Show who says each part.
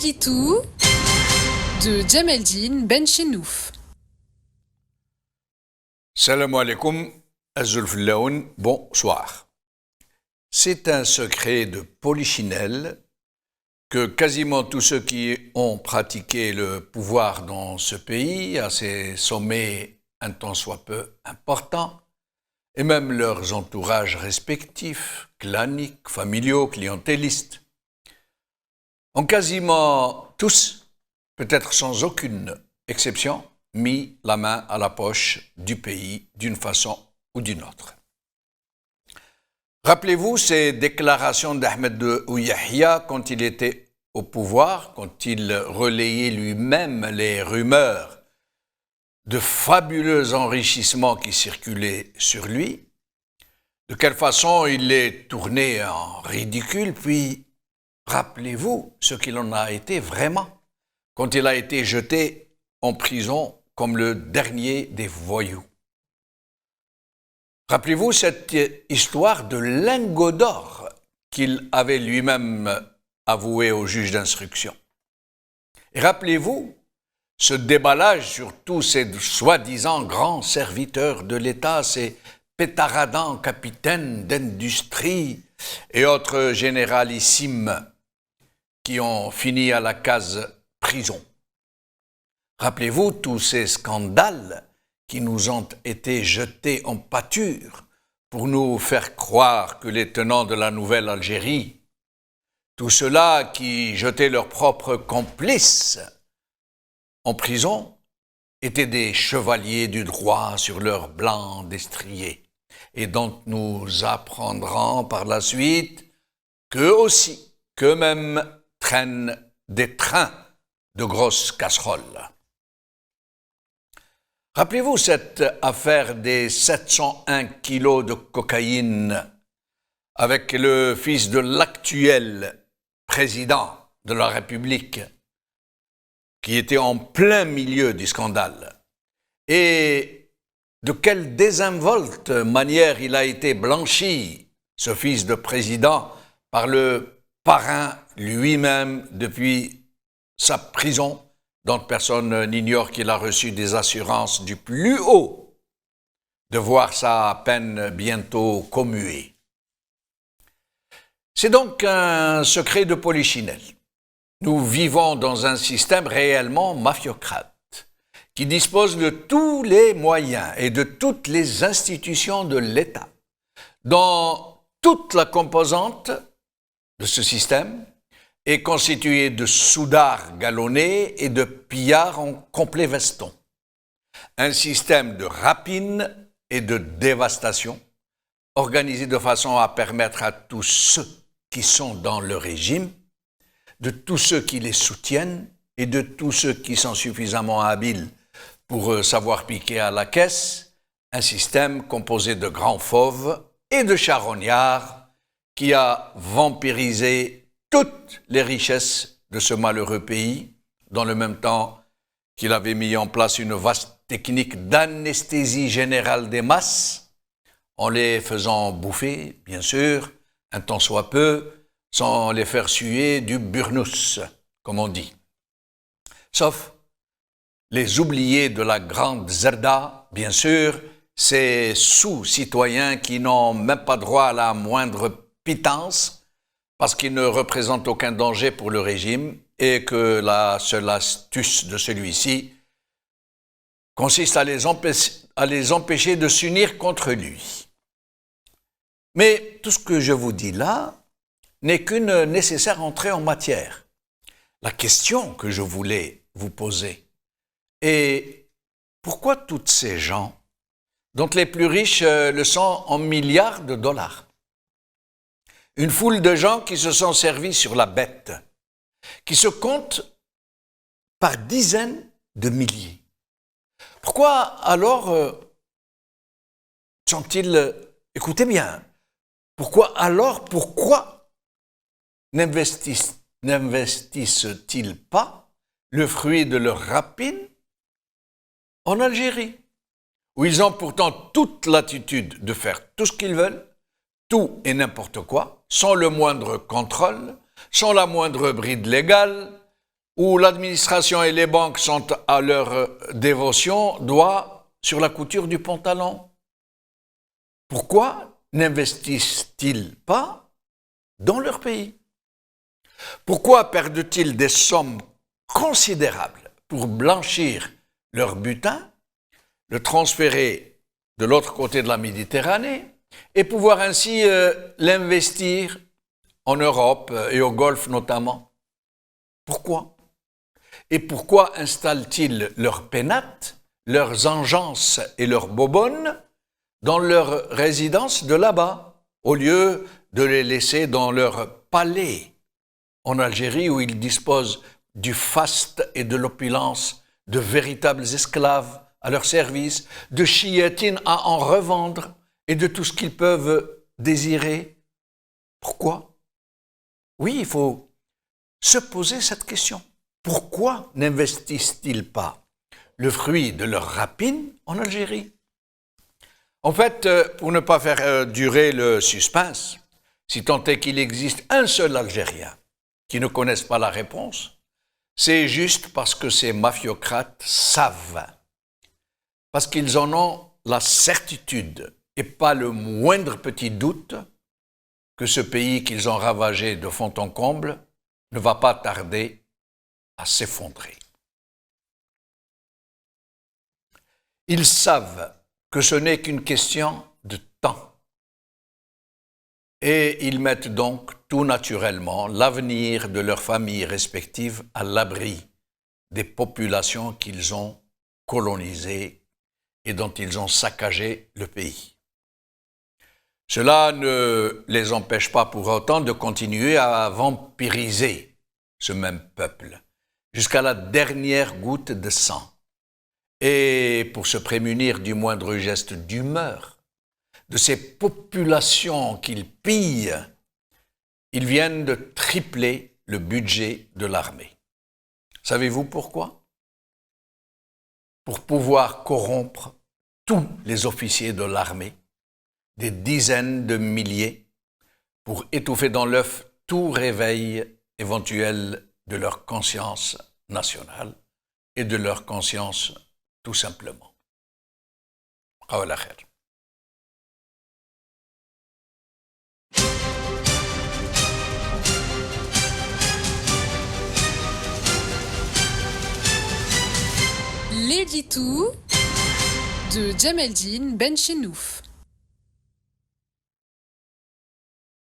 Speaker 1: dit tout de Djameldine Benchenouf.
Speaker 2: Salam alaikum, Azulfillaoun, bonsoir. C'est un secret de polichinelle que quasiment tous ceux qui ont pratiqué le pouvoir dans ce pays, à ses sommets un tant soit peu importants, et même leurs entourages respectifs, claniques, familiaux, clientélistes, ont quasiment tous, peut-être sans aucune exception, mis la main à la poche du pays d'une façon ou d'une autre. Rappelez-vous ces déclarations d'Ahmed Ouyahia quand il était au pouvoir, quand il relayait lui-même les rumeurs de fabuleux enrichissements qui circulaient sur lui, de quelle façon il les tournait en ridicule, puis rappelez-vous ce qu'il en a été vraiment quand il a été jeté en prison comme le dernier des voyous. Rappelez-vous cette histoire de lingot d'or qu'il avait lui-même avoué au juge d'instruction. Et rappelez-vous ce déballage sur tous ces soi-disant grands serviteurs de l'État, ces pétaradants capitaines d'industrie et autres généralissimes qui ont fini à la case prison. Rappelez-vous tous ces scandales qui nous ont été jetés en pâture pour nous faire croire que les tenants de la nouvelle Algérie, tous ceux-là qui jetaient leurs propres complices en prison, étaient des chevaliers du droit sur leur blanc destrier, et dont nous apprendrons par la suite qu'eux aussi, qu'eux-mêmes traînent des trains de grosses casseroles. Rappelez-vous cette affaire des 701 kilos de cocaïne avec le fils de l'actuel président de la République qui était en plein milieu du scandale et de quelle désinvolte manière il a été blanchi, ce fils de président, par le parrain lui-même depuis sa prison, dont personne n'ignore qu'il a reçu des assurances du plus haut de voir sa peine bientôt commuée. C'est donc un secret de polichinelle. Nous vivons dans un système réellement mafiocrate qui dispose de tous les moyens et de toutes les institutions de l'État, dont toute la composante de ce système est constitué de soudards galonnés et de pillards en complet veston. Un système de rapine et de dévastation organisé de façon à permettre à tous ceux qui sont dans le régime, de tous ceux qui les soutiennent et de tous ceux qui sont suffisamment habiles pour savoir piquer à la caisse, un système composé de grands fauves et de charognards qui a vampirisé toutes les richesses de ce malheureux pays, dans le même temps qu'il avait mis en place une vaste technique d'anesthésie générale des masses, en les faisant bouffer, bien sûr, un tant soit peu, sans les faire suer du burnous, comme on dit. Sauf les oubliés de la grande Zerda, bien sûr, ces sous-citoyens qui n'ont même pas droit à la moindre pitance, parce qu'ils ne représentent aucun danger pour le régime et que la seule astuce de celui-ci consiste à les empêcher de s'unir contre lui. Mais tout ce que je vous dis là n'est qu'une nécessaire entrée en matière. La question que je voulais vous poser est pourquoi toutes ces gens, dont les plus riches le sont en milliards de dollars, une foule de gens qui se sont servis sur la bête, qui se comptent par dizaines de milliers. Pourquoi alors sont-ils, écoutez bien, pourquoi n'investissent-ils pas le fruit de leur rapine en Algérie, où ils ont pourtant toute latitude de faire tout ce qu'ils veulent, tout et n'importe quoi, sans le moindre contrôle, sans la moindre bride légale, où l'administration et les banques sont à leur dévotion, doigt sur la couture du pantalon. Pourquoi n'investissent-ils pas dans leur pays? Pourquoi perdent-ils des sommes considérables pour blanchir leur butin, le transférer de l'autre côté de la Méditerranée et pouvoir ainsi l'investir en Europe et au Golfe notamment? Pourquoi? Et pourquoi installent-ils leurs pénates, leurs engences et leurs bobonnes dans leur résidence de là-bas, au lieu de les laisser dans leur palais en Algérie où ils disposent du faste et de l'opulence, de véritables esclaves à leur service, de chiétines à en revendre et de tout ce qu'ils peuvent désirer? Pourquoi? Oui, il faut se poser cette question. Pourquoi n'investissent-ils pas le fruit de leur rapine en Algérie? En fait, pour ne pas faire durer le suspense, si tant est qu'il existe un seul Algérien qui ne connaisse pas la réponse, c'est juste parce que ces mafiocrates savent, parce qu'ils en ont la certitude et pas le moindre petit doute que ce pays qu'ils ont ravagé de fond en comble ne va pas tarder à s'effondrer. Ils savent que ce n'est qu'une question de temps. Et ils mettent donc tout naturellement l'avenir de leurs familles respectives à l'abri des populations qu'ils ont colonisées et dont ils ont saccagé le pays. Cela ne les empêche pas pour autant de continuer à vampiriser ce même peuple jusqu'à la dernière goutte de sang. Et pour se prémunir du moindre geste d'humeur de ces populations qu'ils pillent, ils viennent de tripler le budget de l'armée. Savez-vous pourquoi? Pour pouvoir corrompre tous les officiers de l'armée, des dizaines de milliers, pour étouffer dans l'œuf tout réveil éventuel de leur conscience nationale et de leur conscience tout simplement. Qawla khair.
Speaker 1: L'édito de Djemeldine Benchenouf.